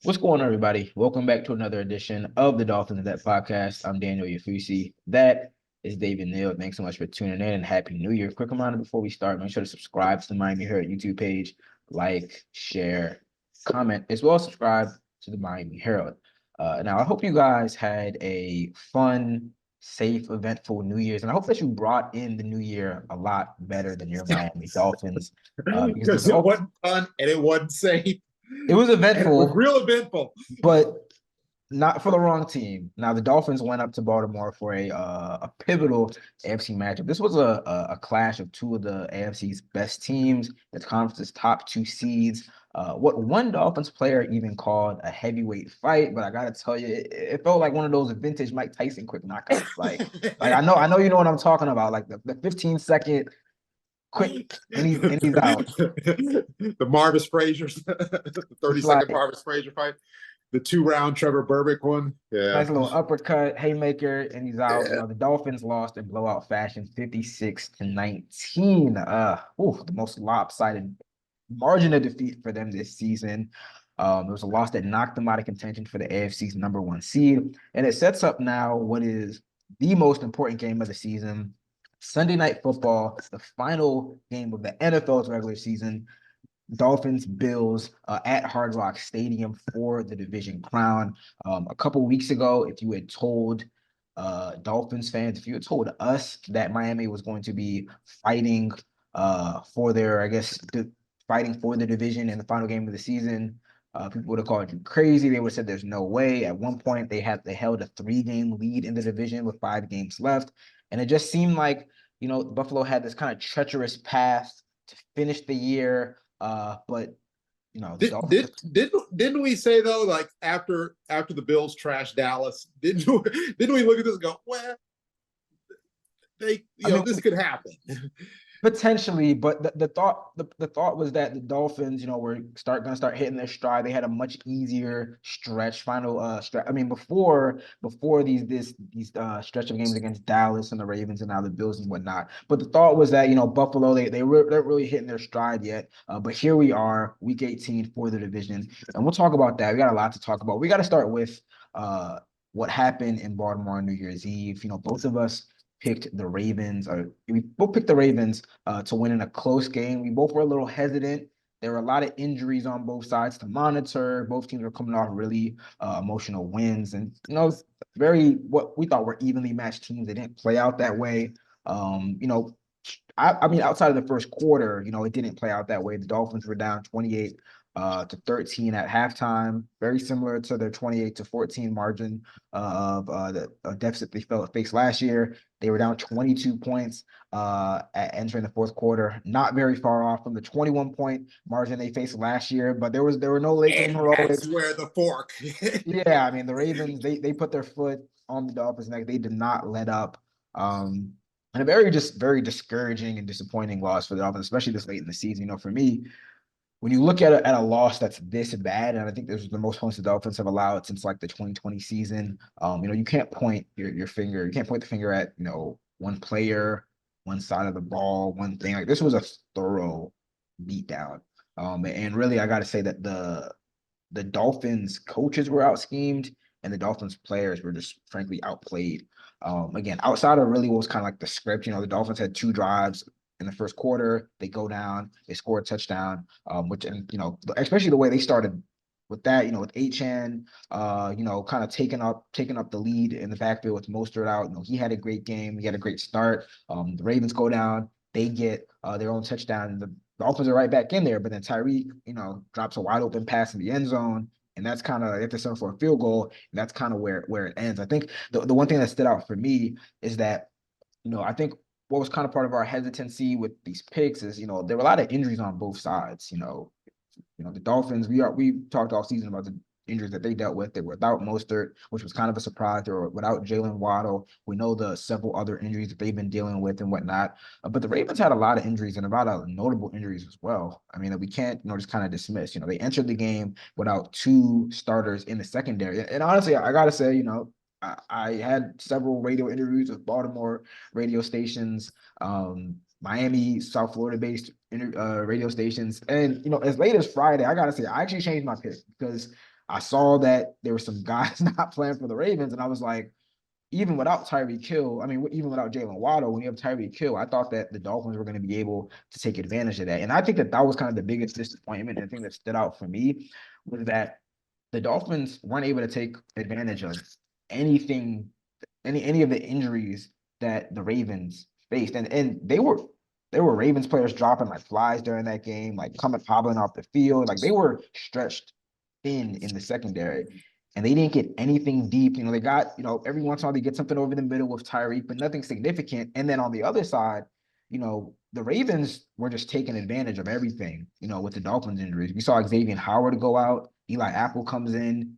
What's going on, everybody? Welcome back to another edition of the Dolphins In Depth podcast. I'm Daniel Yafusi. That is David Neal. Thanks so much for tuning in and Happy New Year. Quick reminder before we start, make sure to subscribe to the Miami Herald YouTube page, like, share, comment, as well as subscribe to the Miami Herald. Now, I hope you guys had a fun, safe, eventful New Year's, and I hope that you brought in the new year a lot better than your Miami Dolphins because the Because it Dolphins, wasn't fun and it wasn't safe it was and it was eventful, real eventful. but not for the wrong team. Now the Dolphins went up to Baltimore for a pivotal AFC matchup. This was a clash of two of the AFC's best teams, the conference's top two seeds. What one Dolphins player even called a heavyweight fight, but I gotta tell you, it felt like one of those vintage Mike Tyson quick knockouts. Like I know you know what I'm talking about. Like the 15-second quick and he's out. The Marvis Frazier's, the It's 30-second like Marvis Frazier fight, the 2-round Trevor Burbick one. Yeah. nice little uppercut, haymaker, and he's out. Yeah. The Dolphins lost in blowout fashion, 56-19. The most lopsided margin of defeat for them this season. It was a loss that knocked them out of contention for the AFC's number one seed, and it sets up now what is the most important game of the season. Sunday Night Football, the final game of the NFL's regular season. Dolphins Bills at Hard Rock Stadium for the division crown. A couple weeks ago, if you had told Dolphins fans, if you had told us that Miami was going to be fighting for their, fighting for the division in the final game of the season, people would have called you crazy. They would have said there's no way. At one point, they held a 3-game lead in the division with 5 games left, and it just seemed like Buffalo had this kind of treacherous path to finish the year. But the Did, Dolphins. did did didn't we say though, like after the Bills trashed Dallas, didn't we look at this and go, well, this could happen. Potentially, but the thought was that the Dolphins, were gonna start hitting their stride. They had a much easier final stretch. I mean, before these stretch of games against Dallas and the Ravens and now the Bills and whatnot. But the thought was that Buffalo they're really hitting their stride yet. But here we are, Week 18 for the division, and we'll talk about that. We got a lot to talk about. We got to start with what happened in Baltimore on New Year's Eve. Both of us picked the Ravens, or we both picked the Ravens to win in a close game. We both were a little hesitant. There were a lot of injuries on both sides to monitor. Both teams were coming off really emotional wins, and very what we thought were evenly matched teams. They didn't play out that way. I mean, outside of the first quarter, it didn't play out that way. The Dolphins were down 28 to 13 at halftime, very similar to their 28-14 margin of the deficit they faced last year. They were down 22 points at entering the fourth quarter, not very far off from the 21-point margin they faced last year. But there were no late game heroics. That's where the fork. Yeah, I mean the Ravens they put their foot on the Dolphins' neck. They did not let up. And a very discouraging and disappointing loss for the Dolphins, especially this late in the season. For me, when you look at a loss that's this bad, and I think this is the most points the Dolphins have allowed since like the 2020 season, you can't point your finger. You can't point the finger at one player, one side of the ball, one thing. Like this was a thorough beatdown. And really, I got to say that the Dolphins coaches were out schemed, and the Dolphins players were just frankly outplayed. Again, outside of really what was kind of like the script, the Dolphins had 2 drives in the first quarter. They go down, they score a touchdown, which, and especially the way they started with that, with Achan, kind of taking up the lead in the backfield with Mostert out. He had a great game. He had a great start. The Ravens go down, they get their own touchdown, and the Dolphins are right back in there. But then Tyreek, drops a wide open pass in the end zone. And that's kind of, if they're for a field goal, and that's kind of where it ends. I think the one thing that stood out for me is that, I think what was kind of part of our hesitancy with these picks is, there were a lot of injuries on both sides. The Dolphins, we talked all season about the injuries that they dealt with. They were without Mostert, which was kind of a surprise. They were without Jalen Waddle. We know the several other injuries that they've been dealing with and whatnot. But the Ravens had a lot of injuries and a lot of notable injuries as well. I mean, that we can't, just kind of dismiss. They entered the game without 2 starters in the secondary. And honestly, I got to say, I had several radio interviews with Baltimore radio stations, Miami, South Florida-based radio stations, and as late as Friday, I gotta say I actually changed my pick because I saw that there were some guys not playing for the Ravens, and I was like, even without Tyreek Hill, I mean, even without Jalen Waddle, when you have Tyreek Hill, I thought that the Dolphins were going to be able to take advantage of that. And I think that that was kind of the biggest disappointment. And the thing that stood out for me was that the Dolphins weren't able to take advantage of anything, any of the injuries that the Ravens faced. And they were Ravens players dropping like flies during that game, like coming hobbling off the field. Like they were stretched thin in the secondary and they didn't get anything deep. They got, every once in a while they get something over the middle with Tyreek, but nothing significant. And then on the other side, the Ravens were just taking advantage of everything, with the Dolphins injuries. We saw Xavier Howard go out. Eli Apple comes in.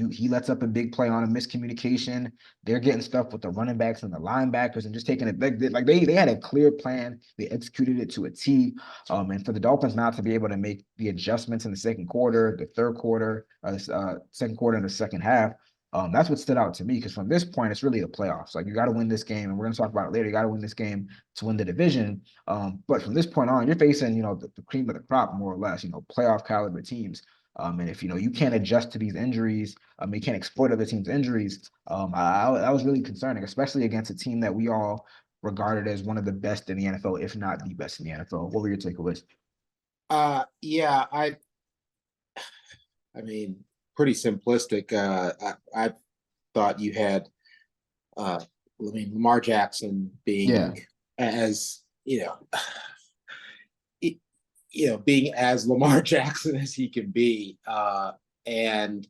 He lets up a big play on a miscommunication. They're getting stuff with the running backs and the linebackers and just taking it like they had a clear plan. They executed it to a T. And for the Dolphins not to be able to make the adjustments in the second quarter, the third quarter, second quarter, and the second half, that's what stood out to me. Because from this point, it's really the playoffs. Like you got to win this game, and we're going to talk about it later. You got to win this game to win the division. But from this point on, you're facing the cream of the crop, more or less. Playoff caliber teams. And if you can't adjust to these injuries, you can't exploit other teams' injuries. That was really concerning, especially against a team that we all regarded as one of the best in the NFL, if not the best in the NFL. What were your takeaways? Yeah, I mean, pretty simplistic. I thought you had, Lamar Jackson being as being as Lamar Jackson as he can be, and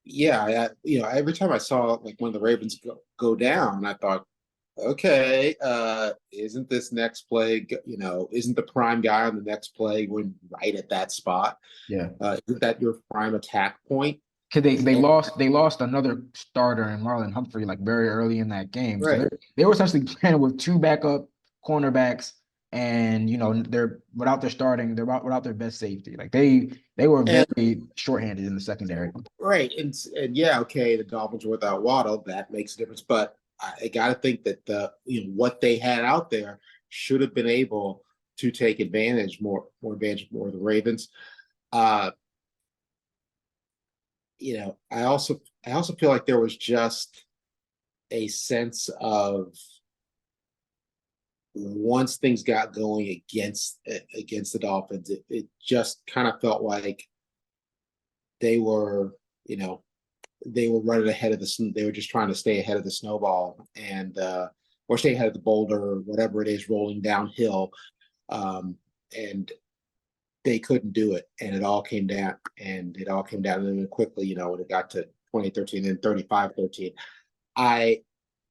every time I saw like when the Ravens go down, I thought, okay, isn't this next play, isn't the prime guy on the next play going right at that spot? Yeah. Isn't that your prime attack point? Because they lost another starter in Marlon Humphrey like very early in that game. So Right. they were essentially playing with two backup cornerbacks and they're without their best safety. Like they were And very shorthanded in the secondary. right, and yeah, okay, the Dolphins were without Waddle, that makes a difference, but I got to think that what they had out there should have been able to take more advantage of the Ravens. I also feel like there was just a sense of once things got going against the Dolphins, it just kind of felt like they were running ahead of they were just trying to stay ahead of the snowball and or stay ahead of the boulder or whatever it is rolling downhill, and they couldn't do it, and it all came down really quickly, when it got to 2013 and 35-13. I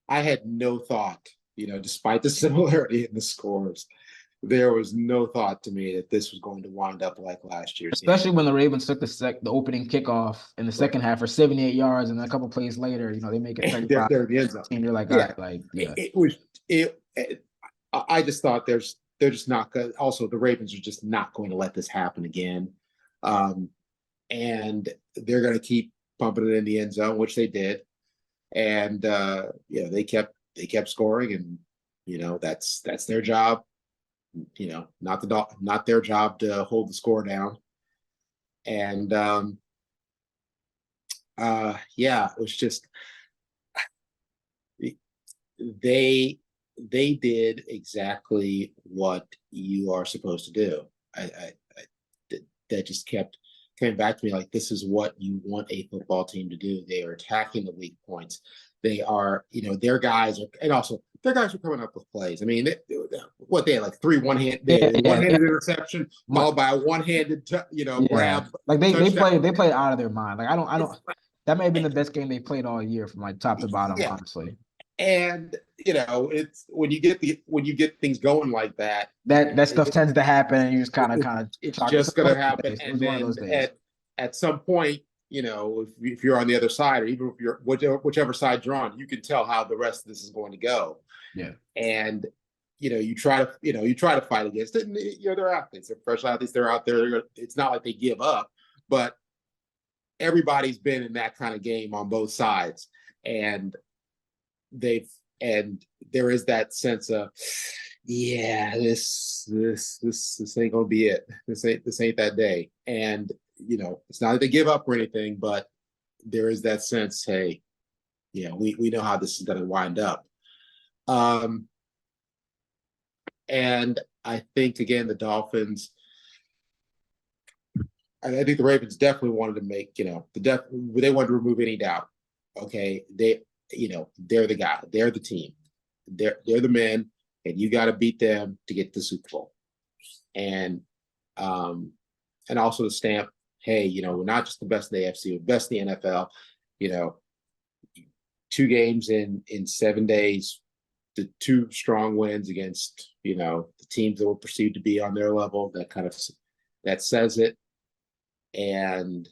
had no thought, despite the similarity in the scores, there was no thought to me that this was going to wind up like last year's game. Especially when the Ravens took the opening kickoff in the second half for 78 yards, and then a couple plays later, they make it 35. They're in the end zone. And you're like, Yeah. all right, like, yeah. I just thought they're just not good. Also, the Ravens are just not going to let this happen again. And they're going to keep pumping it in the end zone, which they did. And they kept scoring, and that's their job. Not their job to hold the score down. And it was just they did exactly what you are supposed to do. That just kept coming back to me, like, this is what you want a football team to do. They are attacking the weak points. They are, their guys are, and also their guys are coming up with plays. I mean, they had like three one-handed interception followed by a one-handed, grab. Like they played out of their mind. Like I don't. That may have been the best game they played all year from like top to bottom, honestly. And it's when you get things going like that, that stuff tends to happen, and you just kind of. It's just going to happen. And then at some point, if you're on the other side, or even if you're whichever side you're on, you can tell how the rest of this is going to go. Yeah. And you try to fight against it, and they're athletes, they're professional athletes, they're out there. It's not like they give up, but everybody's been in that kind of game on both sides, and there is that sense of, yeah, this ain't gonna be it. This ain't that day. And it's not that they give up or anything, but there is that sense, hey, we know how this is going to wind up. And I think, again, the Dolphins, I think the Ravens definitely wanted to make, they wanted to remove any doubt. Okay. They're the guy, they're the team, they're the men, and you got to beat them to get to the Super Bowl. And also to stamp, hey, we're not just the best in the AFC, we're the best in the NFL. 2 games in 7 days, the 2 strong wins against, the teams that were perceived to be on their level, that says it. And,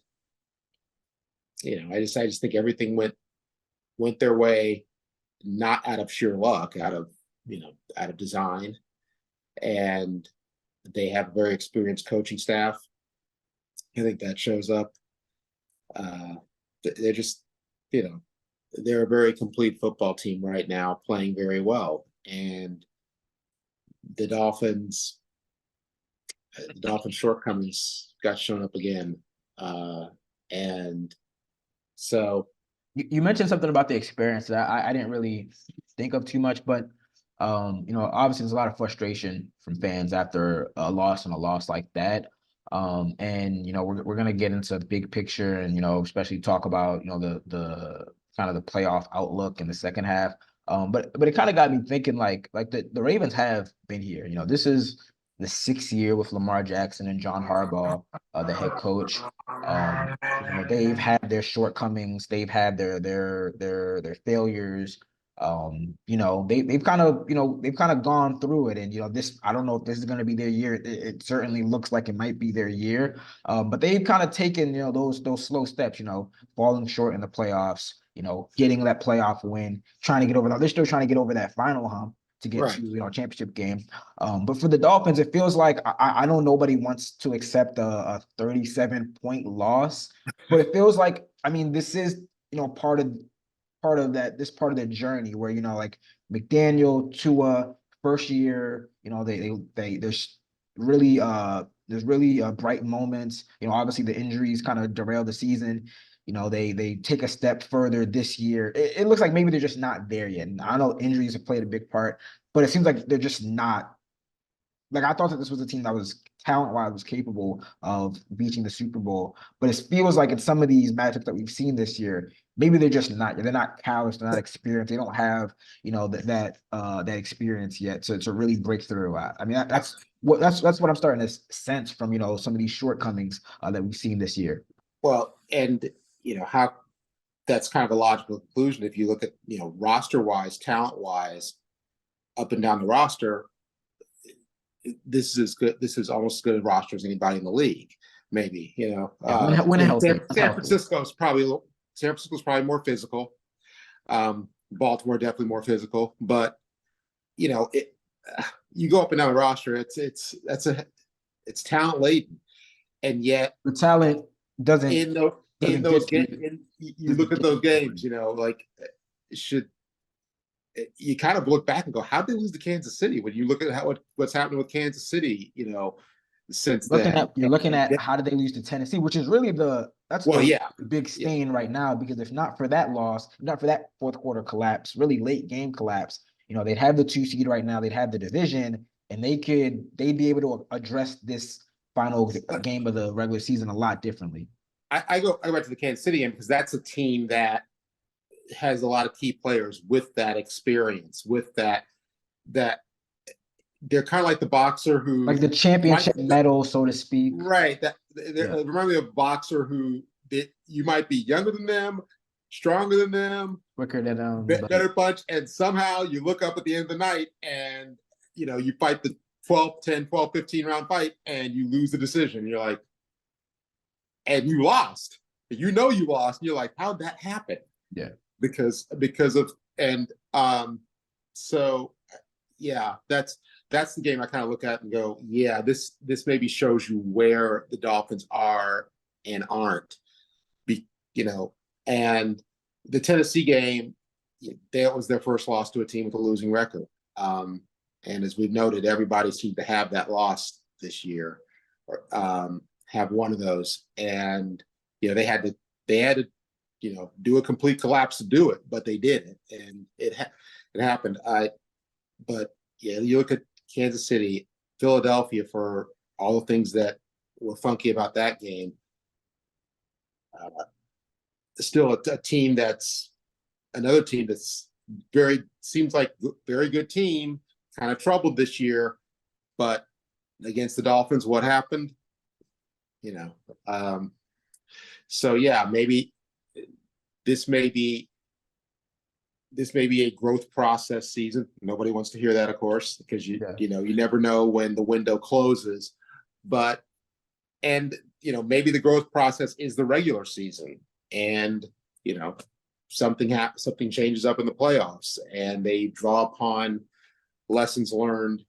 I just think everything went their way, not out of sheer luck, out of design. And they have a very experienced coaching staff. I think that shows up. They're just, they're a very complete football team right now, playing very well. And the Dolphins shortcomings got shown up again. And so you mentioned something about the experience that I didn't really think of too much, but obviously there's a lot of frustration from fans after a loss like that. And we're gonna get into the big picture and especially talk about the kind of the playoff outlook in the second half. But it kind of got me thinking like the Ravens have been here. This is the 6th year with Lamar Jackson and John Harbaugh, the head coach. They've had their shortcomings, they've had their failures. They've kind of gone through it, and this, I don't know if this is going to be their year. It certainly looks like it might be their year. But they've kind of taken those slow steps, falling short in the playoffs, getting that playoff win, trying to get over that. They're still trying to get over that final hump to get right. to championship game. But for the Dolphins, it feels like I know nobody wants to accept a 37-point loss, but it feels like, I mean, this is part of the journey where like McDaniel, Tua, first year, there's really bright moments. Obviously the injuries kind of derail the season. They take a step further this year. It looks like maybe they're just not there yet. And I know injuries have played a big part, but it seems like they're just not. Like, I thought that this was a team that was talent-wise was capable of reaching the Super Bowl, but it feels like in some of these matchups that we've seen this year, maybe they're just not. They're not callous. They're not experienced. They don't have that experience yet to really break through. I mean, that's what I'm starting to sense from some of these shortcomings that we've seen this year. Well, and how that's kind of a logical conclusion if you look at roster-wise, talent-wise, up and down the roster. This is good. This is almost as good a roster as anybody in the league. Maybe when healthy. San Francisco's probably more physical. Baltimore definitely more physical, but you go up and down the roster. It's talent laden, and yet the talent doesn't in those games. You look at those games. You kind of look back and go, how did they lose to Kansas City? When you look at what's happening with Kansas City, since you're looking at how did they lose to Tennessee, which is really the big stain right now, because if not for that loss, not for that fourth quarter collapse, really late game collapse, they'd have the 2 seed right now, they'd have the division, and they'd be able to address this final game of the regular season a lot differently. I go back to the Kansas City game because that's a team that has a lot of key players with that experience, with that they're kind of like the boxer who, like the championship medal, so to speak. Right. Remind me of a boxer who you might be younger than them, stronger than them, quicker than them, better punch, and somehow you look up at the end of the night and you fight the 12, 15 round fight and you lose the decision. You're like, and you lost. You lost. And you're like, how'd that happen? Yeah. Because of so yeah, that's the game I kind of look at and go, yeah, this maybe shows you where the Dolphins are and aren't, and the Tennessee game, that was their first loss to a team with a losing record, and as we've noted, everybody seemed to have that loss this year, have one of those, and they had to do a complete collapse to do it, but they didn't, and it happened. But yeah, you look at Kansas City, Philadelphia, for all the things that were funky about that game. Still a team that's another team that's seems like very good team, kind of troubled this year, but against the Dolphins, what happened? So yeah, maybe this may be a growth process season. Nobody wants to hear that, of course, because you never know when the window closes. But maybe the growth process is the regular season, and something changes up in the playoffs, and they draw upon lessons learned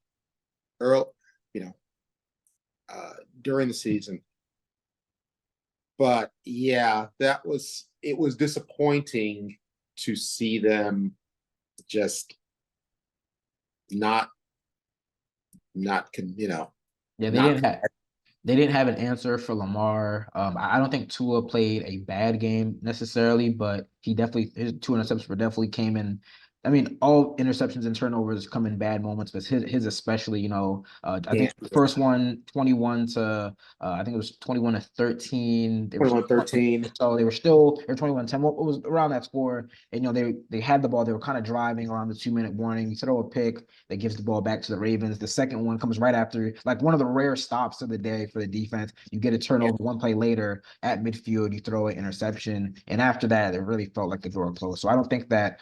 early, during the season. But yeah, it was disappointing to see them just not Yeah, not they didn't have an answer for Lamar. I don't think Tua played a bad game necessarily, but his 2 interceptions definitely came in. I mean, all interceptions and turnovers come in bad moments, but his especially, I think the first one, 21 to, I think it was 21-13. 21-13. So they were 21-10. What was around that score? And, they had the ball. They were kind of driving around the 2-minute warning. You throw a pick that gives the ball back to the Ravens. The second one comes right after, like one of the rare stops of the day for the defense. You get a turnover one play later at midfield. You throw an interception. And after that, it really felt like the door closed. So I don't think that,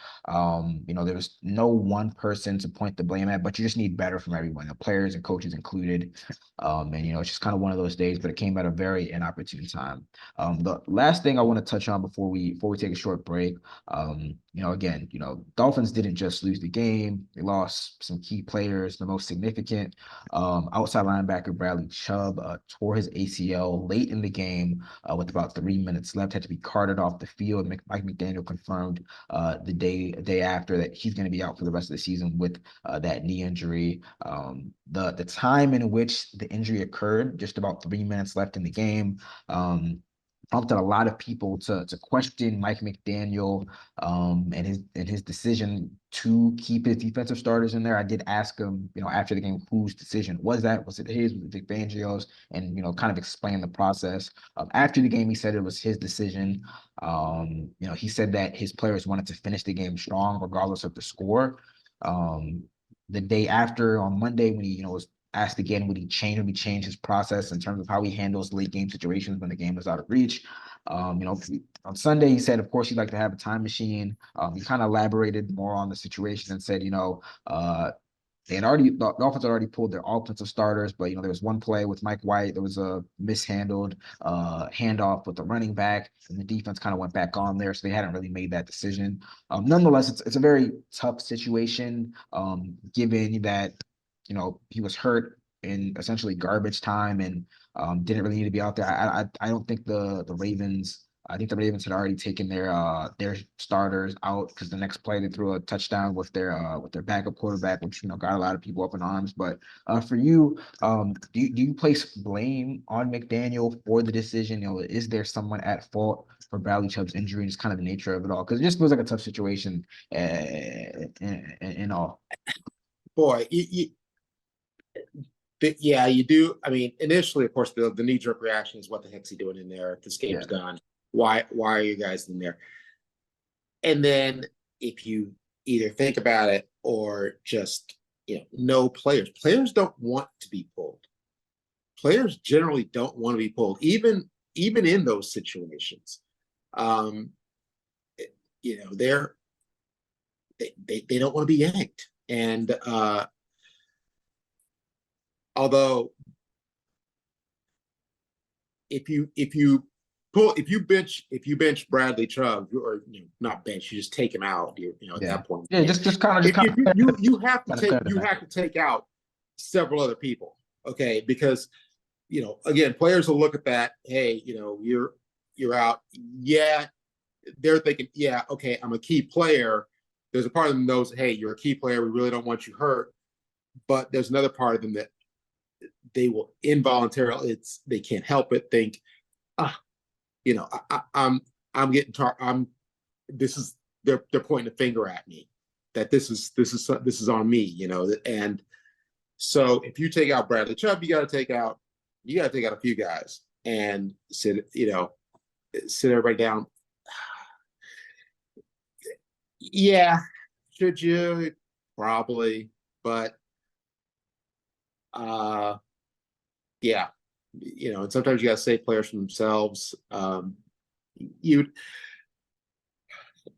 there was no one person to point the blame at, but you just need better from everyone, the players and coaches included. It's just kind of one of those days, but it came at a very inopportune time. The last thing I want to touch on before we take a short break, again, Dolphins didn't just lose the game; they lost some key players. The most significant, outside linebacker Bradley Chubb tore his ACL late in the game with about 3 minutes left, had to be carted off the field. Mike McDaniel confirmed the day after that he's going to be out for the rest of the season with that knee injury. The time in which the injury occurred, just about 3 minutes left in the game, prompted a lot of people to question Mike McDaniel and his decision to keep his defensive starters in there. I did ask him, after the game, whose decision was that? Was it his? Was it Vic Fangio's? And kind of explain the process. After the game, he said it was his decision. He said that his players wanted to finish the game strong, regardless of the score. The day after, on Monday, when he was asked again, would he change his process in terms of how he handles late game situations when the game is out of reach? On Sunday, he said, of course, he'd like to have a time machine. He kind of elaborated more on the situation and said, the Dolphins had already pulled their offensive starters, but there was one play with Mike White. There was a mishandled handoff with the running back, and the defense kind of went back on there, so they hadn't really made that decision. Nonetheless, it's a very tough situation, given that he was hurt in essentially garbage time and didn't really need to be out there. I don't think the Ravens. I think the Ravens had already taken their starters out because the next play they threw a touchdown with their backup quarterback, which got a lot of people up in arms. But for you, do you place blame on McDaniel for the decision? Is there someone at fault for Bradley Chubb's injury and just kind of the nature of it all? Because it just feels like a tough situation in all. Boy, yeah, you do. I mean, initially, of course, the knee-jerk reaction is, what the heck's he doing in there? This game's done. Why are you guys in there? And then if you either think about it or just know players don't want to be pulled. Players generally don't want to be pulled, even in those situations. They don't want to be yanked. And although if you bench Bradley Chubb, or not bench, you just take him out. At that point, just kind of you have to take out several other people, okay? Because again, players will look at that. Hey, you're out. Yeah, they're thinking, yeah, okay, I'm a key player. There's a part of them that knows, hey, you're a key player. We really don't want you hurt. But there's another part of them that they will involuntarily, they can't help it, think, ah, I'm getting this is, they're pointing a finger at me, that this is on me, and so if you take out Bradley Chubb, you got to take out a few guys and sit everybody down. Yeah, should you? Probably, but yeah, and sometimes you got to save players from themselves. You,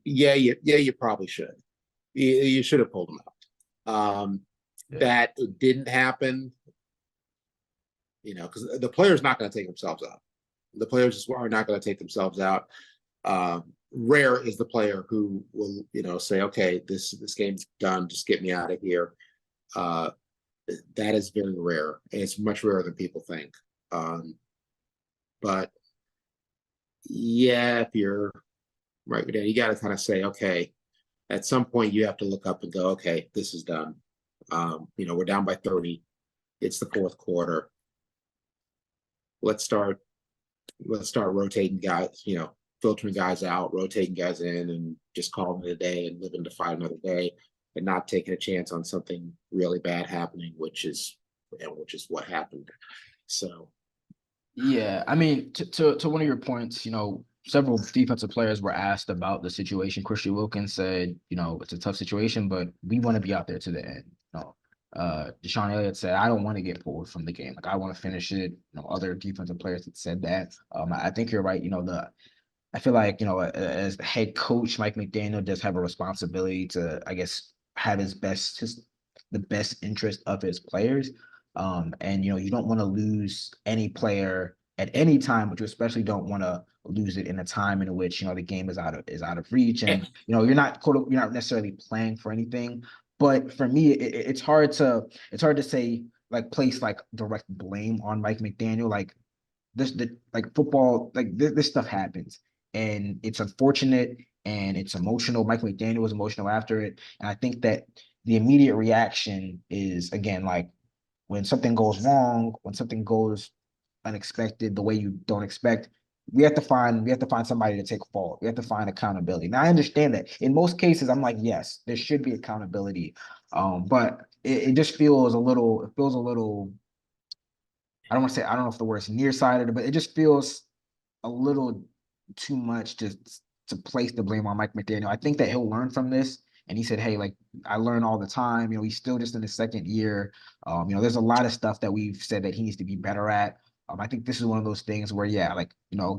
you probably should. You should have pulled them out. That it didn't happen, because the player's not going to take themselves out. The players just are not going to take themselves out. Rare is the player who will, say, okay, this game's done, just get me out of here. That is very rare, and it's much rarer than people think. But yeah, if you're right there, you got to kind of say, okay, at some point you have to look up and go, okay, this is done. We're down by 30. It's the fourth quarter. Let's start rotating guys, filtering guys out, rotating guys in, and just calling it a day and living to fight another day, and not taking a chance on something really bad happening, which is what happened. So, yeah, I mean, to one of your points, several defensive players were asked about the situation. Christian Wilkins said, it's a tough situation, but we want to be out there to the end. Deshaun Elliott said, I don't want to get pulled from the game. Like, I want to finish it. Other defensive players that said that. I think you're right. I feel like, as the head coach, Mike McDaniel does have a responsibility to, I guess, have the best interest of his players. And you don't want to lose any player at any time, but you especially don't want to lose it in a time in which the game is out of reach, and you're not necessarily playing for anything. But for me, it's hard to say, like, place like direct blame on Mike McDaniel. Like, like football, like this stuff happens, and it's unfortunate and it's emotional. Mike McDaniel was emotional after it, and I think that the immediate reaction is, again, like, when something goes wrong, when something goes unexpected, the way you don't expect, we have to find somebody to take fault. We have to find accountability. Now, I understand that in most cases, I'm like, yes, there should be accountability. But it just feels a little, I don't know if the word is nearsighted, but it just feels a little too much to place the blame on Mike McDaniel. I think that he'll learn from this. And he said, hey, like, I learn all the time. He's still just in his second year. There's a lot of stuff that we've said that he needs to be better at. I think this is one of those things where, yeah, like,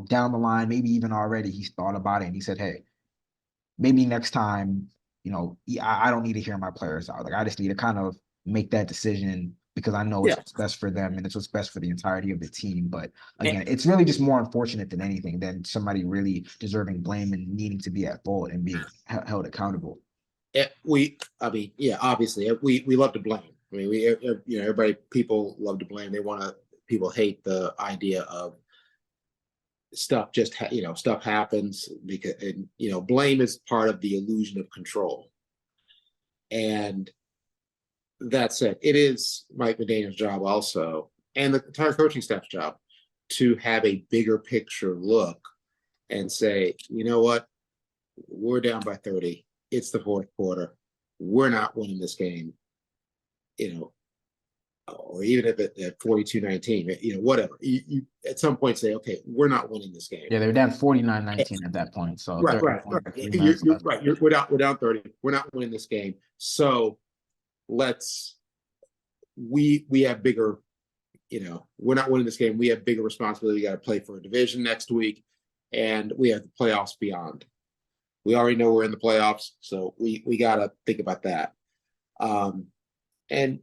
down the line, maybe even already he's thought about it, and he said, hey, maybe next time, I don't need to hear my players out. Like, I just need to kind of make that decision because I know it's what's best for them and it's what's best for the entirety of the team. But again, it's really just more unfortunate than anything, than somebody really deserving blame and needing to be at fault and being held accountable. Obviously, we love to blame. I mean, people love to blame. People hate the idea of stuff stuff happens because, blame is part of the illusion of control. And that said, it is Mike McDaniel's job also, and the entire coaching staff's job, to have a bigger picture look and say, you know what, we're down by 30. It's the fourth quarter. We're not winning this game, or even if at 42-19, whatever. You at some point say, okay, we're not winning this game. Yeah, they were down 49-19 at that point. So right. We're down 30. We're not winning this game. So we have bigger, we're not winning this game. We have bigger responsibility. We got to play for a division next week, and we have the playoffs beyond. We already know we're in the playoffs, so we got to think about that. And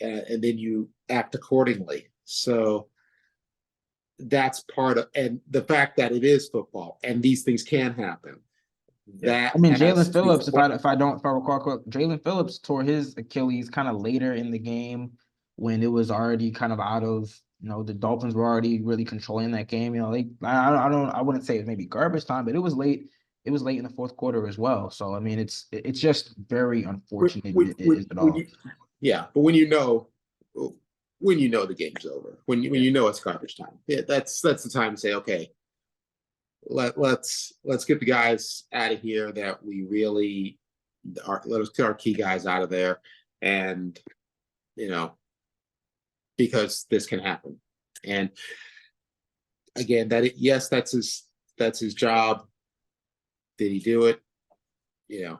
and then you act accordingly. So that's part of, and the fact that it is football and these things can happen. That, I mean, Jalen Phillips, if I recall correctly, Jalen Phillips tore his Achilles kind of later in the game when it was already kind of out of, the Dolphins were already really controlling that game. I wouldn't say it was maybe garbage time, but it was late. It was late in the fourth quarter as well. So I mean, it's just very unfortunate. But when when you know the game's over, when you know it's garbage time. Yeah, that's the time to say, okay, let's get the guys out of here that we really are. Let us get our key guys out of there, and you know, because this can happen. And again, yes, that's his job. Did he do it? You know,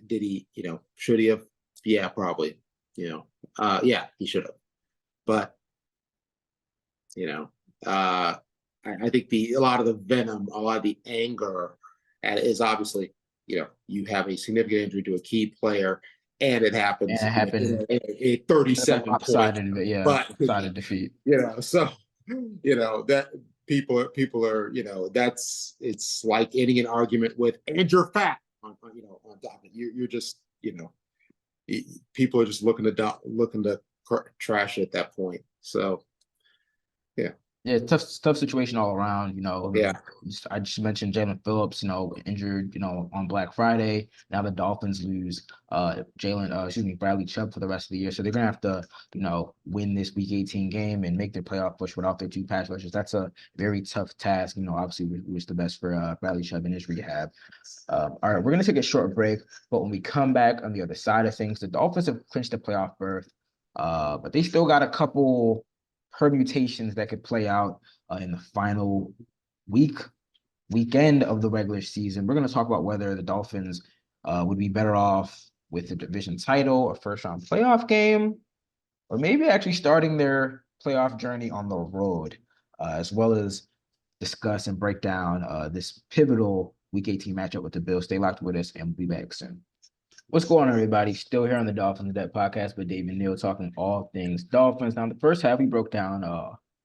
did he? Should he have? Yeah, probably. Yeah, he should have. But I think a lot of the venom, a lot of the anger, is obviously, you have a significant injury to a key player, and it And happens it happened in a at the 37 point, lopsided, yeah, but lopsided defeat. so that people are, it's like ending an argument with, and you're fat on top of it. You're just, people are just looking to trash it at that point. So yeah. Yeah, tough situation all around. Yeah. I just mentioned Jalen Phillips, injured, on Black Friday. Now the Dolphins lose Bradley Chubb for the rest of the year. So they're gonna have to, win this Week 18 game and make their playoff push without their two pass rushers. That's a very tough task. Obviously we wish the best for Bradley Chubb in his rehab. All right, we're gonna take a short break, but when we come back on the other side of things, the Dolphins have clinched the playoff berth, but they still got a couple permutations that could play out in the final weekend of the regular season. We're going to talk about whether the Dolphins would be better off with the division title, a first round playoff game, or maybe actually starting their playoff journey on the road, as well as discuss and break down this pivotal Week 18 matchup with the Bills. Stay locked with us, and we'll be back soon. What's going on, everybody? Still here on the Dolphins In Depth podcast with Dave and Neil, talking all things Dolphins. Now, the first half, we broke down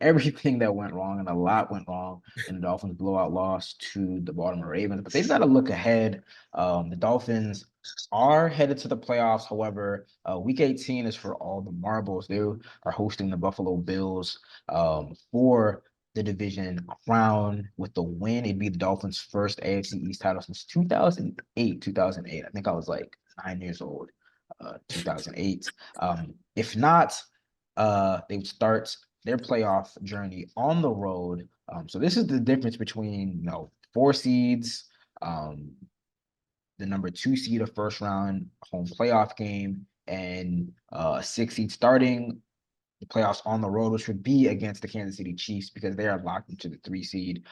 everything that went wrong, and a lot went wrong in the Dolphins' blowout loss to the Baltimore Ravens. But they've got to look ahead. The Dolphins are headed to the playoffs. However, Week 18 is for all the marbles. They are hosting the Buffalo Bills for the division crown. With the win, it'd be the Dolphins' first AFC East title since 2008. I think I was like 9 years old, 2008. If not, they would start their playoff journey on the road. So this is the difference between, 4 seeds, the number 2 seed, a first round home playoff game, and a 6 seed starting the playoffs on the road, which would be against the Kansas City Chiefs because they are locked into the 3 seed.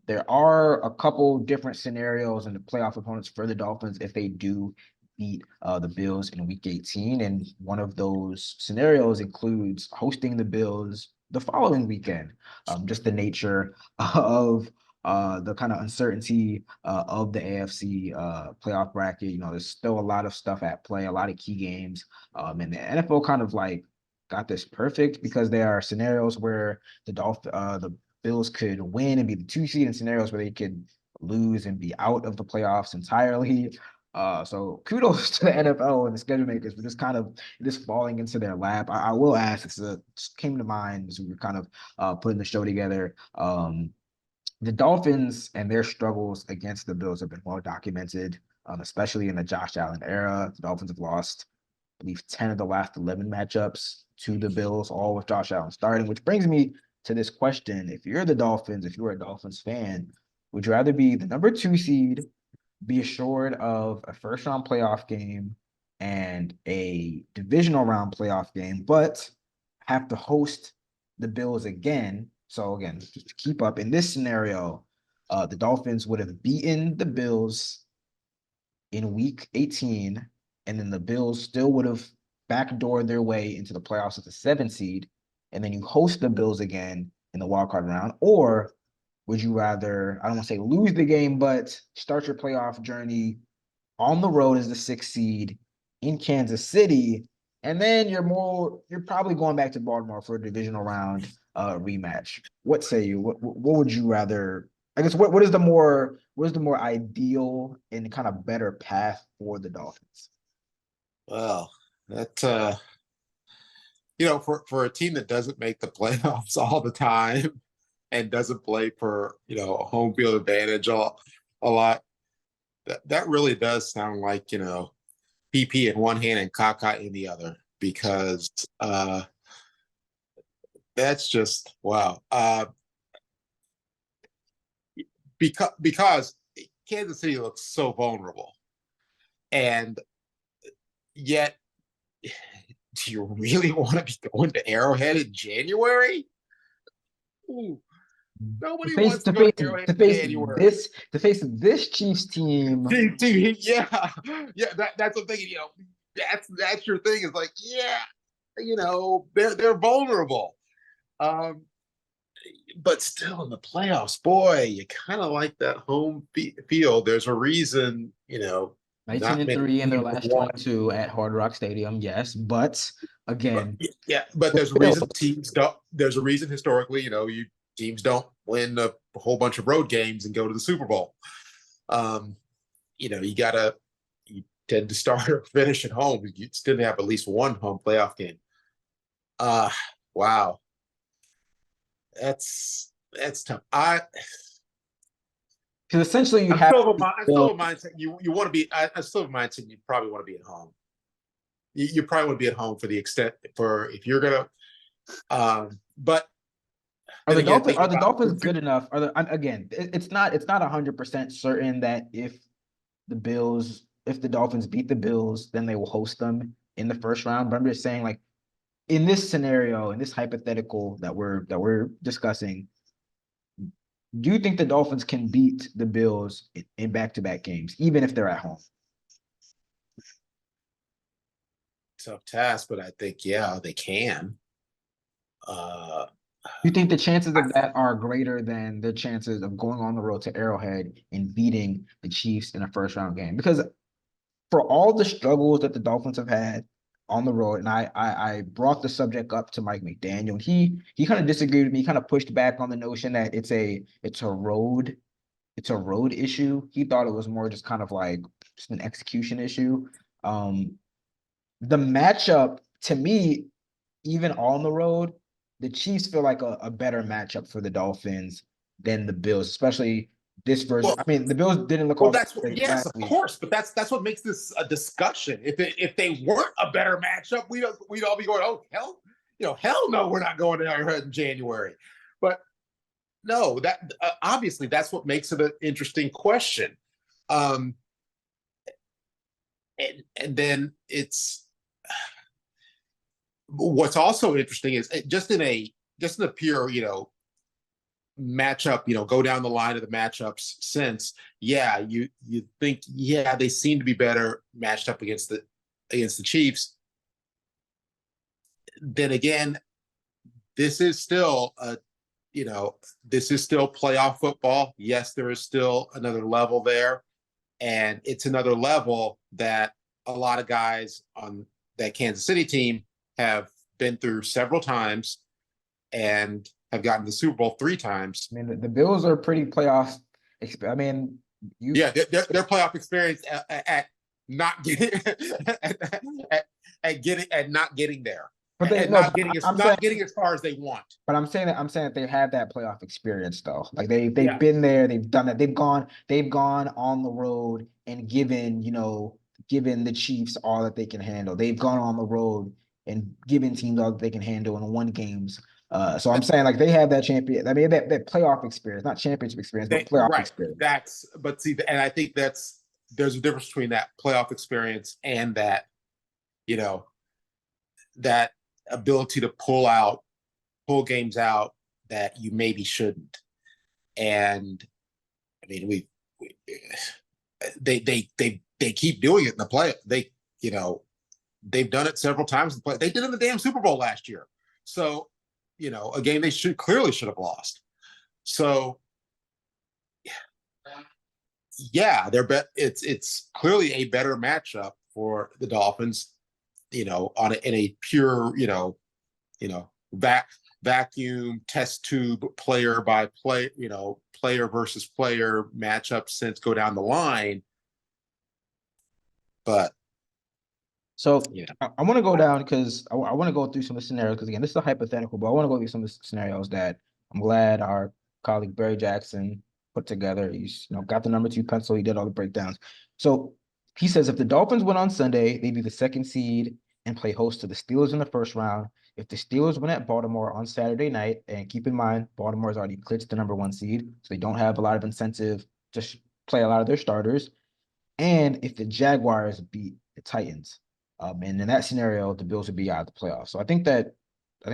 There are a couple different scenarios in the playoff opponents for the Dolphins if they do beat the Bills in Week 18. And one of those scenarios includes hosting the Bills the following weekend. Just the nature of the kind of uncertainty of the AFC playoff bracket. There's still a lot of stuff at play, a lot of key games. And the NFL kind of like got this perfect because there are scenarios where the Bills could win and be the 2 seed, and scenarios where they could lose and be out of the playoffs entirely. So kudos to the NFL and the schedule makers for just kind of just falling into their lap. I will ask, just came to mind as we were kind of putting the show together. The Dolphins and their struggles against the Bills have been well documented, especially in the Josh Allen era. The Dolphins have lost, I believe, 10 of the last 11 matchups to the Bills, all with Josh Allen starting, which brings me to this question. If you're the Dolphins, if you're a Dolphins fan, would you rather be the number 2 seed, be assured of a first round playoff game and a divisional round playoff game, but have to host the Bills again? So again, just to keep up in this scenario, the Dolphins would have beaten the Bills in Week 18, and then the Bills still would have backdoored their way into the playoffs as a 7 seed, and then you host the Bills again in the wild card round? Or would you rather, I don't want to say lose the game, but start your playoff journey on the road as the 6th seed in Kansas City, and then you're probably going back to Baltimore for a divisional round rematch? What say you? What would you rather? I guess what is the more ideal and kind of better path for the Dolphins? Well, that for a team that doesn't make the playoffs all the time and doesn't play for home field advantage a lot, that really does sound like PP in one hand and Kaka in the other, because That's just wow. Because Kansas City looks so vulnerable, and yet, do you really want to be going to Arrowhead in January? Ooh, To nobody face wants to to go to face Arrowhead to in face January. this Chiefs team. Yeah, yeah. That's the thing. That's your thing. Is like, yeah, they're vulnerable. Um, but still in the playoffs, boy, you kind of like that home field. There's a reason, 19 not and many 3 in their teams have last won. 22 at Hard Rock Stadium, yes. But But again, yeah, but the there's a reason Bills. teams don't. There's a reason historically, you teams don't win a whole bunch of road games and go to the Super Bowl. Um, you tend to start or finish at home. You still have at least one home playoff game. Uh wow, that's tough. Because essentially you I'm have still of a, the I'm still Bills. of a mindset. You want to be. I still have a mindset. You probably want to be at home. You probably want to be at home for the extent for if you're gonna. But then again, Are thinking the about Dolphins good enough? Again, it's not 100% certain that if the Dolphins beat the Bills, then they will host them in the first round. But I'm just saying, like, in this scenario, in this hypothetical that we're discussing, do you think the Dolphins can beat the Bills in back-to-back games, even if they're at home? tough task, but I think yeah they can. Uh, You think the chances of that are greater than the chances of going on the road to Arrowhead and beating the Chiefs in a first round game? Because for all the struggles that the Dolphins have had on the road, and I brought the subject up to Mike McDaniel, and he kind of disagreed with me, kind of pushed back on the notion that it's a road issue. He thought it was more just kind of like just an execution issue. Um, the matchup to me, even on the road, the Chiefs feel like a better matchup for the Dolphins than the Bills, especially this version. well, I mean, the Bills didn't look well, all that that's great yes, last of week. course, but that's what makes this a discussion. If they weren't a better matchup, we'd all be going, oh hell, hell no, we're not going to Arrowhead in January. But no, that obviously that's what makes it an interesting question. Um, and then it's what's also interesting is just in a pure matchup, go down the line of the matchups since, yeah, you think, yeah, they seem to be better matched up against the Chiefs. Then again, this is still this is still playoff football. Yes, there is still another level there, and it's another level that a lot of guys on that Kansas City team have been through several times and have gotten the Super Bowl 3 times. I mean, the Bills are pretty playoff. I mean, you Yeah, their playoff experience at not getting at not getting there, but they and no, not but getting as I'm saying, far as they want. but I'm saying that they have that playoff experience though. Like they've Yeah, been there, they've done it, they've gone on the road and given the Chiefs all that they can handle. They've gone on the road and given teams all that they can handle and won games. So I'm saying like they have that champion. I mean that playoff experience, not championship experience, but playoff right. experience. But see, and I think there's a difference between that playoff experience and you know that ability to pull games out that you maybe shouldn't. And I mean, we they keep doing it in the play. They've done it several times in the play. They did it in the damn Super Bowl last year. So, a game they should have lost. So, yeah, it's clearly a better matchup for the Dolphins. In a pure, back vacuum test tube player by play, player versus player matchup since go down the line. But So yeah, I want to go down because I want to go through some of the scenarios because again, this is a hypothetical, but I want to go through some of the scenarios that I'm glad our colleague Barry Jackson put together. He's got the number 2 pencil. He did all the breakdowns. So he says if the Dolphins win on Sunday, they'd be the second seed and play host to the Steelers in the first round. If the Steelers win at Baltimore on Saturday night, and keep in mind, Baltimore's already clinched the #1 seed, so they don't have a lot of incentive to play a lot of their starters. And if the Jaguars beat the Titans, and in that scenario, the Bills would be out of the playoffs. So I think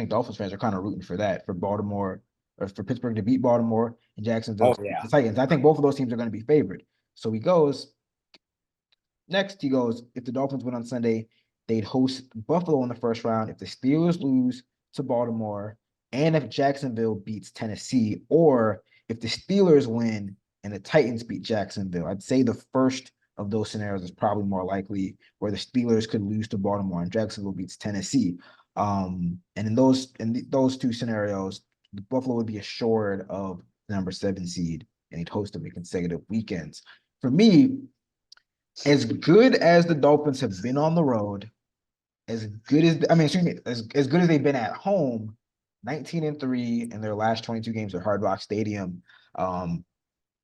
Dolphins fans are kind of rooting for that, for Baltimore or for Pittsburgh to beat Baltimore and Jacksonville Oh to beat yeah. the Titans. I think both of those teams are going to be favored. So he goes, if the Dolphins win on Sunday, they'd host Buffalo in the first round. If the Steelers lose to Baltimore, and if Jacksonville beats Tennessee, or if the Steelers win and the Titans beat Jacksonville, I'd say the first of those scenarios is probably more likely, where the Steelers could lose to Baltimore and Jacksonville beats Tennessee. And in those two scenarios, Buffalo would be assured of the #7 seed, and he'd host them in consecutive weekends. For me, as good as the Dolphins have been on the road, as good as as good as they've been at home, 19-3 in their last 22 games at Hard Rock Stadium.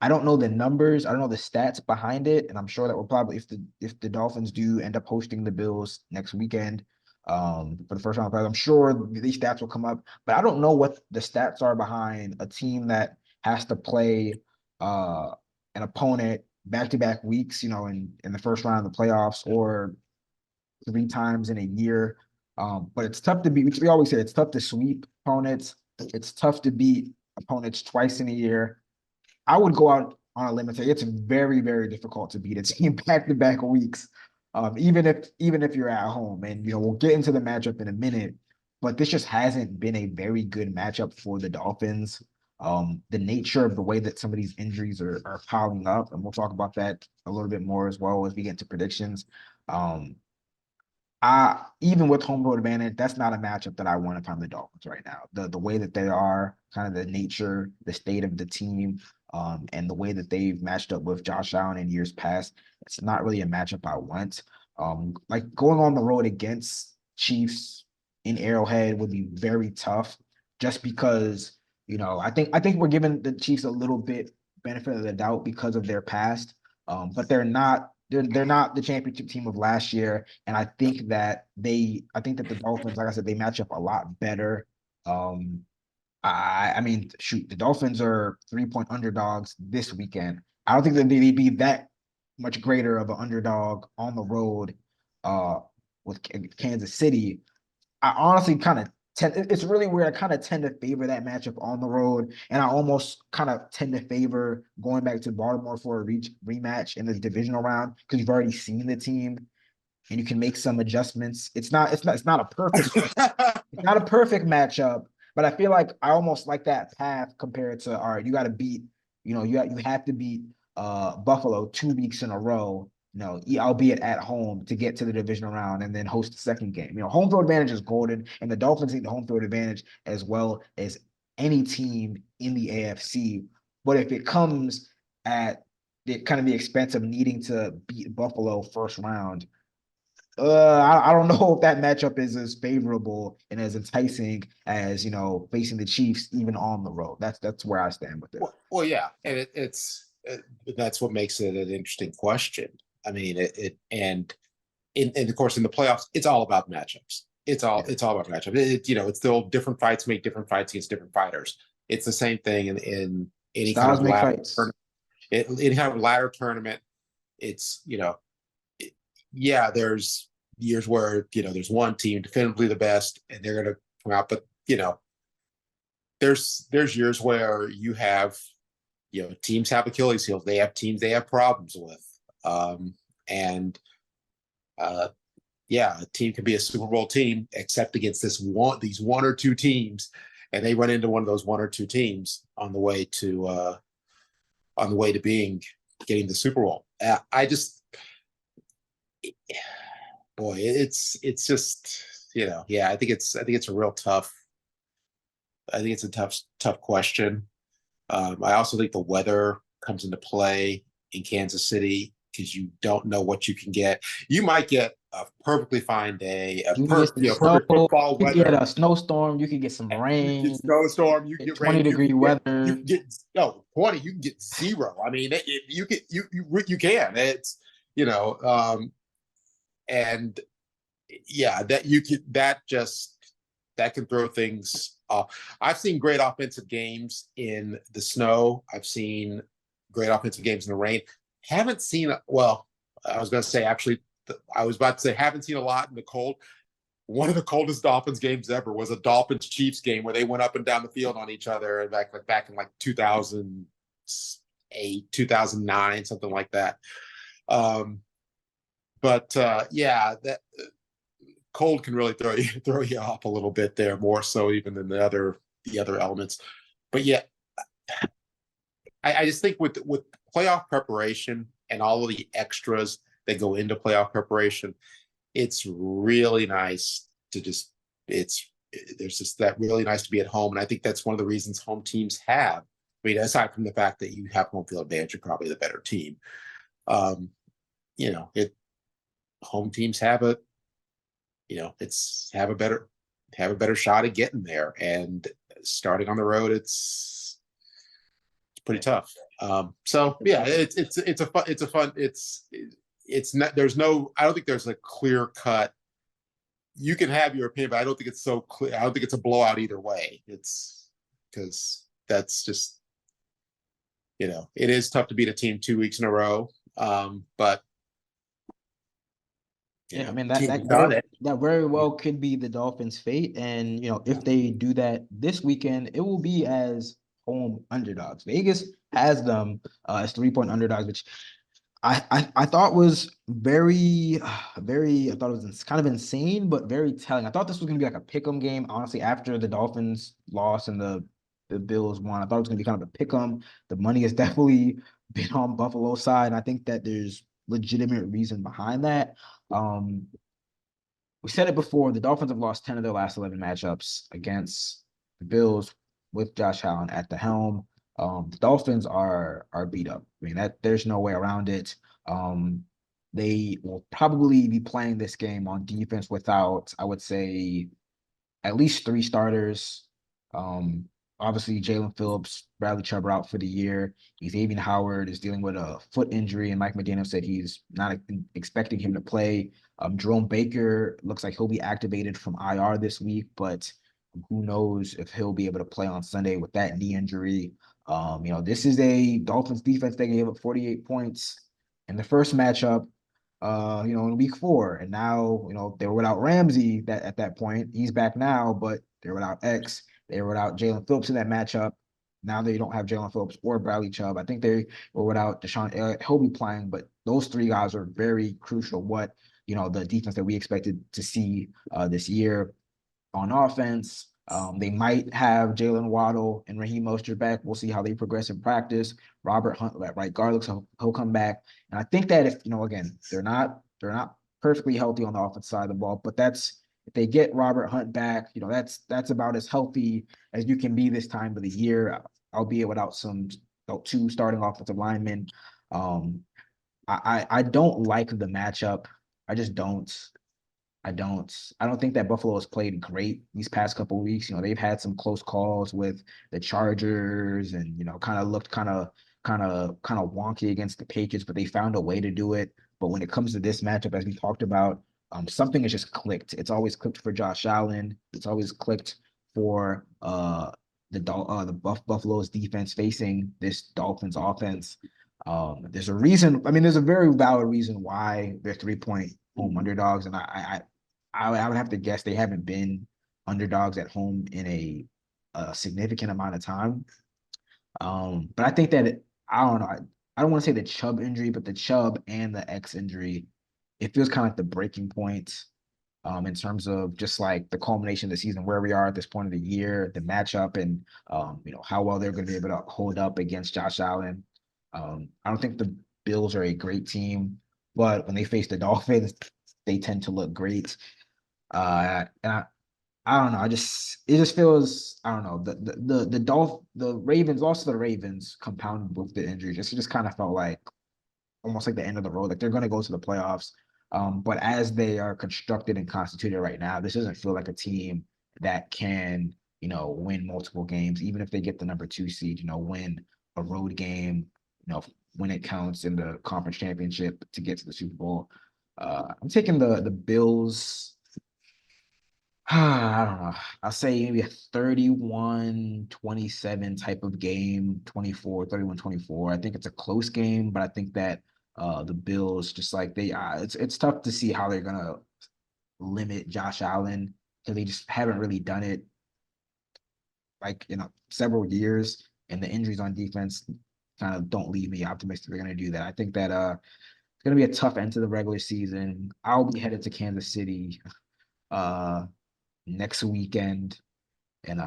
I don't know the numbers, I don't know the stats behind it, and I'm sure that we'll probably, if the Dolphins do end up hosting the Bills next weekend, for the first round of playoffs, I'm sure these stats will come up. But I don't know what the stats are behind a team that has to play an opponent back-to-back weeks, in the first round of the playoffs, or 3 times in a year. But it's tough to beat, which we always say, it's tough to sweep opponents. It's tough to beat opponents twice in a year. I would go out on a limb and say it's very, very difficult to beat a team back-to-back weeks, even if you're at home. And we'll get into the matchup in a minute, but this just hasn't been a very good matchup for the Dolphins. The nature of the way that some of these injuries are piling up, and we'll talk about that a little bit more as well as we get into predictions. Even with home field advantage, that's not a matchup that I want if I'm the Dolphins right now. The way that they are, kind of the nature, the state of the team, and the way that they've matched up with Josh Allen in years past, it's not really a matchup I want. Like going on the road against Chiefs in Arrowhead would be very tough, just because I think we're giving the Chiefs a little bit benefit of the doubt because of their past, but they're not the championship team of last year, and I think that the Dolphins, like I said, they match up a lot better. I mean, shoot, the Dolphins are 3-point underdogs this weekend. I don't think that they'd be that much greater of an underdog on the road, uh, with Kansas City. I honestly kind of it's really weird. I kind of tend to favor that matchup on the road, and I almost kind of tend to favor going back to Baltimore for a rematch in the divisional round, because you've already seen the team and you can make some adjustments. It's not a perfect it's not a perfect matchup, but I feel like I almost like that path compared to, all right, you got to beat, you have to beat Buffalo 2 weeks in a row, albeit at home, to get to the divisional round and then host the second game. Home field advantage is golden, and the Dolphins need the home field advantage as well as any team in the AFC. But if it comes at the expense of needing to beat Buffalo first round, I don't know if that matchup is as favorable and as enticing as facing the Chiefs even on the road. That's where I stand with it. Well, yeah, and that's what makes it an interesting question. I mean, and of course in the playoffs, it's all about matchups. It's all about matchups. It's still different fights make different fights against different fighters. It's the same thing in any kind Styles of make ladder fights. tournament. Any kind of ladder tournament. It's yeah, there's years where there's one team definitively the best and they're going to come out, but there's years where you have teams have Achilles heels, they have teams they have problems with, and yeah, a team can be a Super Bowl team except against these one or two teams, and they run into one of those one or two teams on the way to getting the Super Bowl. I just boy, it's just yeah. I think it's a real tough. I think it's a tough question. I also think the weather comes into play in Kansas City, because you don't know what you can get. You might get a perfectly fine day, perfect football you can get weather. a snowstorm, you can get some You rain, get snowstorm, you get get rain, 20-degree you weather. can get 20, you can get 0. I mean, you can. It's and yeah, that can throw things off. I've seen great offensive games in the snow. I've seen great offensive games in the rain. Haven't seen well. I was going to say actually. I was about to say haven't seen a lot in the cold. One of the coldest Dolphins games ever was a Dolphins Chiefs game where they went up and down the field on each other, and back in like 2008, 2009, something like that. Um, but yeah, that cold can really throw you off a little bit there, more so even than the other elements. But yeah, I just think with playoff preparation and all of the extras that go into playoff preparation, it's really nice to just it's there's just that really nice to be at home, and I think that's one of the reasons home teams have. I mean, aside from the fact that you have home field advantage, you're probably the better team. Um, it home teams have a it's have a better shot at getting there, and starting on the road, it's pretty tough. So yeah, it's not there's no I don't think there's a clear cut. You can have your opinion, but I don't think it's so clear. I don't think it's a blowout either way. It's because that's just it is tough to beat a team 2 weeks in a row. But Yeah, I mean done it. that very well could be the Dolphins' fate, and if they do that this weekend, it will be as home underdogs. Vegas has them as 3-point underdogs, which I thought was very very I thought it was kind of insane, but very telling. I thought this was gonna be like a pick'em game. Honestly, after the Dolphins lost and the Bills won, I thought it was gonna be kind of a pick'em. The money has definitely been on Buffalo's side, and I think that there's legitimate reason behind that. Um, we said it before, the Dolphins have lost 10 of their last 11 matchups against the Bills with Josh Allen at the helm. The Dolphins are beat up. I mean, that there's no way around it. They will probably be playing this game on defense without, I would say, at least three starters. Um, Obviously, Jalen Phillips, Bradley Chubb are out for the year. Xavier Howard is dealing with a foot injury, and Mike McDaniel said he's not expecting him to play. Jerome Baker looks like he'll be activated from IR this week, but who knows if he'll be able to play on Sunday with that knee injury. This is a Dolphins defense that gave up 48 points in the first matchup in week 4. And now, they were without Ramsey that at that point. He's back now, but they're without X. They were without Jalen Phillips in that matchup. Now they don't have Jalen Phillips or Bradley Chubb. I think they were without Deshaun Elliott. He'll be playing, but those three guys are very crucial. The defense that we expected to see this year on offense. They might have Jalen Waddle and Raheem Mostert back. We'll see how they progress in practice. Robert Hunt at right guard looks like he'll come back. And I think that if again, they're not perfectly healthy on the offensive side of the ball, but if they get Robert Hunt back, that's about as healthy as you can be this time of the year, albeit without some two starting offensive linemen. I don't like the matchup. I just don't. I don't think that Buffalo has played great these past couple of weeks. They've had some close calls with the Chargers and kind of looked kind of wonky against the Patriots, but they found a way to do it. But when it comes to this matchup, as we talked about, something has just clicked. It's always clicked for Josh Allen. It's always clicked for Buffalo's defense facing this Dolphins offense. There's a reason. I mean, there's a very valid reason why they're 3-point home underdogs, and I would have to guess they haven't been underdogs at home in a significant amount of time. But I think that I don't know. I don't want to say the Chubb injury, but the Chubb and the X injury, it feels kind of like the breaking point in terms of just like the culmination of the season, where we are at this point of the year, the matchup, and how well they're going to be able to hold up against Josh Allen. I don't think the Bills are a great team, but when they face the Dolphins, they tend to look great. And I don't know. It just feels, I don't know. The Ravens, lost to the Ravens, compounded with the injury. Just kind of felt like almost like the end of the road. Like they're going to go to the playoffs. But as they are constructed and constituted right now, this doesn't feel like a team that can, win multiple games, even if they get the number 2 seed, win a road game, when it counts in the conference championship to get to the Super Bowl. I'm taking the Bills I don't know. I'll say maybe a 31-27 type of game, 31-24. I think it's a close game, but I think that the Bills just like it's tough to see how they're gonna limit Josh Allen because they just haven't really done it like several years, and the injuries on defense kind of don't leave me optimistic they're gonna do that. I think that it's gonna be a tough end to the regular season. I'll be headed to Kansas City uh next weekend, and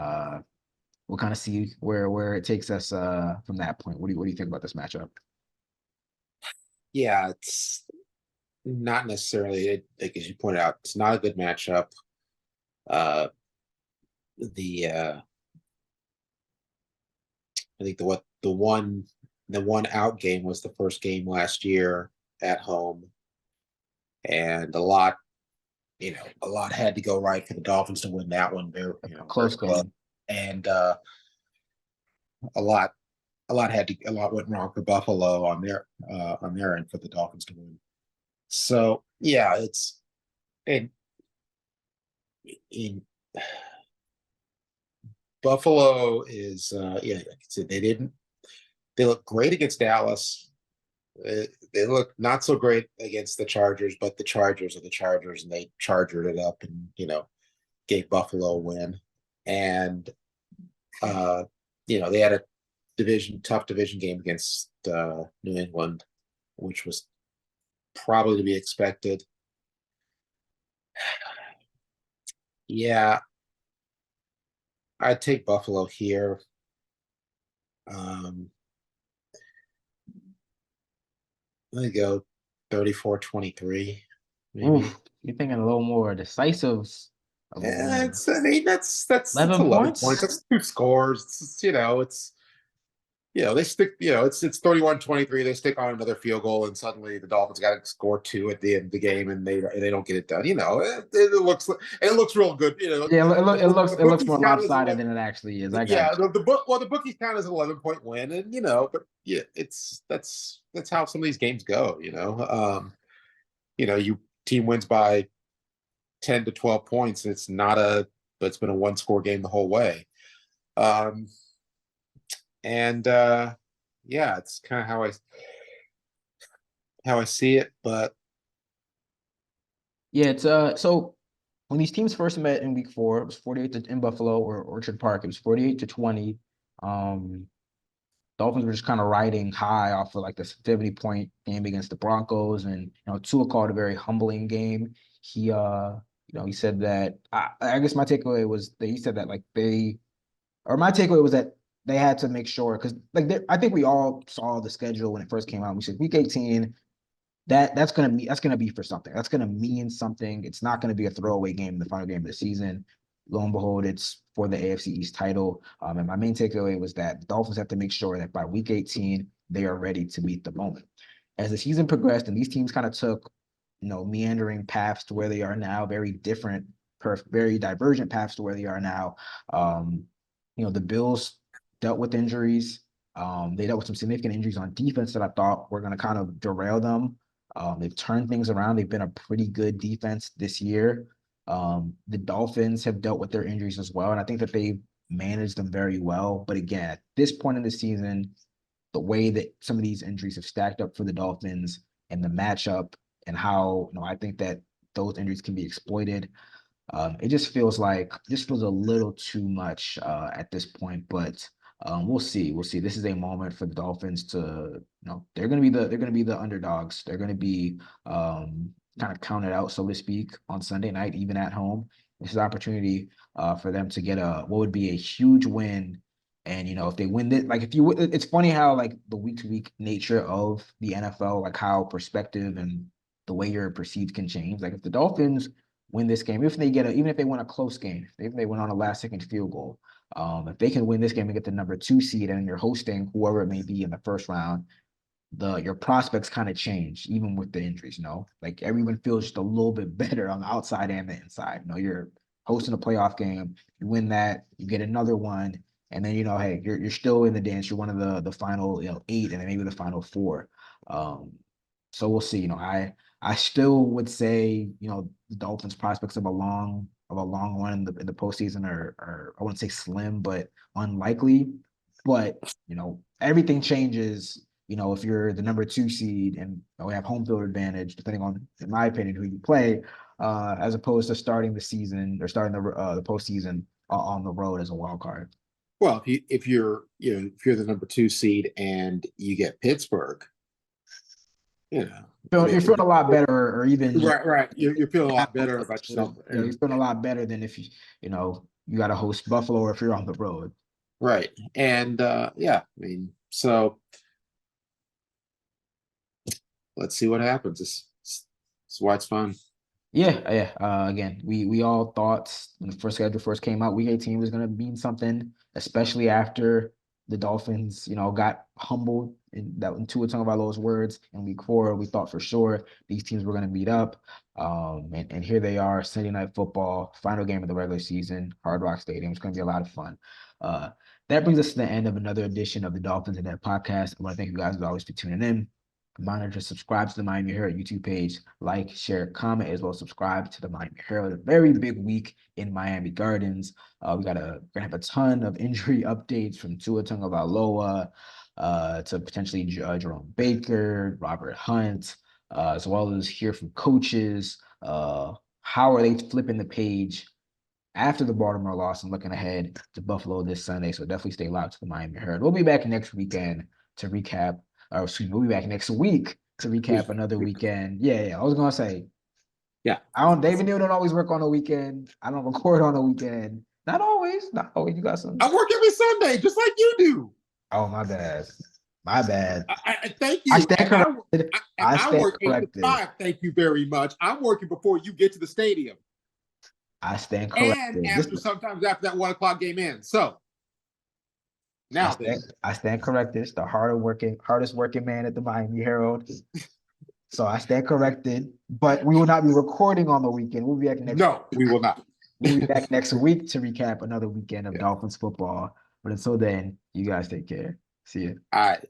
we'll kind of see where it takes us from that point. What do you think about this matchup? Yeah, it's not necessarily like as you pointed out, it's not a good matchup. Uh, the I think the one out game was the first game last year at home, and a lot had to go right for the Dolphins to win that one. Very A very close close, game. and a lot a lot went wrong for Buffalo on their end for the Dolphins to win. So yeah, it's and in Buffalo is yeah, like I said, they look great against Dallas. They look not so great against the Chargers, but the Chargers are the Chargers, and they chargered it up and gave Buffalo a win. And uh, they had a tough division game against New England, which was probably to be expected. Yeah, I'd take Buffalo here. Um, Let me go 34-23, maybe. Oof, you're thinking a little more decisive of a Yeah, win. it's I mean that's 11 11 points. points? That's two scores. They stick, it's 31-23. They stick on another field goal, and suddenly the Dolphins got to score two at the end of the game, and they don't get it done. It looks real good. Yeah, The it looks bookies more count as lopsided 11. than it actually is. I got Yeah, you. the bookies count as an 11-point win, and but yeah, that's how some of these games go. You team wins by 10 to 12 points. But it's been a one score game the whole way. Um, and yeah, it's kind of how I see it. But Yeah, it's so when these teams first met in week 4, it was 48 in Buffalo or Orchard Park. It was 48-20. Um, Dolphins were just kind of riding high off of like the 70-point game against the Broncos, and Tua called a very humbling game. He said that I guess my takeaway was that he said that like my takeaway was that they had to make sure because I think we all saw the schedule when it first came out. We said week 18 that's gonna be for something. That's gonna mean something. It's not gonna be a throwaway game in the final game of the season. Lo and behold, it's for the AFC East title. And my main takeaway was that the Dolphins have to make sure that by week 18 they are ready to meet the moment. As the season progressed and these teams kind of took, meandering paths to where they are now, very different, very divergent paths to where they are now. Um, the Bills dealt with injuries. They dealt with some significant injuries on defense that I thought were going to kind of derail them. They've turned things around. They've been a pretty good defense this year. The Dolphins have dealt with their injuries as well, and I think that they've managed them very well. But again, at this point in the season, the way that some of these injuries have stacked up for the Dolphins and the matchup and how, I think that those injuries can be exploited. It just feels a little too much at this point, but we'll see. We'll see. This is a moment for the Dolphins to, they're gonna be the underdogs. They're gonna be kind of counted out, so to speak, on Sunday night, even at home. This is an opportunity for them to get what would be a huge win. And if they win this, like it's funny how like the week to week nature of the NFL, like how perspective and the way you're perceived can change. Like if the Dolphins win this game, even if they win a close game, if they win on a last second field goal, if they can win this game and get the number 2 seed and you're hosting whoever it may be in the first round, your prospects kind of change, even with the injuries, like everyone feels just a little bit better on the outside and the inside. You're hosting a playoff game, you win that, you get another one, and then hey, you're still in the dance. You're one of the final 8, and then maybe the final 4. Um, so we'll see. I still would say, the Dolphins prospects have of a long run in the postseason are I wouldn't say slim, but unlikely. But everything changes. If you're the number 2 seed and we have home field advantage, depending on, in my opinion, who you play, as opposed to starting the season or starting the postseason on the road as a wild card. Well, if you're the number 2 seed and you get Pittsburgh, you're feeling a lot better, or even right. You're feeling a lot better about yourself. You're feeling a lot better than if you got to host Buffalo, or if you're on the road. Right. And I mean, so let's see what happens. It's why it's fun. Yeah. Again, we all thought when the first schedule first came out, Week 18 was going to mean something, especially after the Dolphins, got humbled in Tua Tagovailoa's words in Week 4. We thought for sure these teams were going to meet up. And here they are, Sunday Night Football, final game of the regular season, Hard Rock Stadium. It's going to be a lot of fun. That brings us to the end of another edition of the Dolphins In Depth podcast. I want to thank you guys as always for tuning in. Reminder to subscribe to the Miami Herald YouTube page, like, share, comment, as well as subscribe to the Miami Herald. A very big week in Miami Gardens. We're gonna have a ton of injury updates from Tua Tagovailoa to potentially Jerome Baker, Robert Hunt, as well as hear from coaches. How are they flipping the page after the Baltimore loss and looking ahead to Buffalo this Sunday? So definitely stay locked to the Miami Herald. We'll be back next weekend to recap. We'll be back next week to recap another weekend. Yeah. I was gonna say, yeah. David Neal don't always work on the weekend. I don't record on the weekend. Not always. You got some. I work every Sunday, just like you do. Oh, my bad. My bad. I thank you. I stand corrected. I work 8 to 5. Thank you very much. I'm working before you get to the stadium. I stand corrected. And sometimes after that 1 o'clock game ends. So now I stand corrected. It's the hardest working man at the Miami Herald. So I stand corrected. But we will not be recording on the weekend. We'll be back next. No, we will not. We'll be back next week to recap another weekend of Dolphins football. But until then, you guys take care. See you. All right.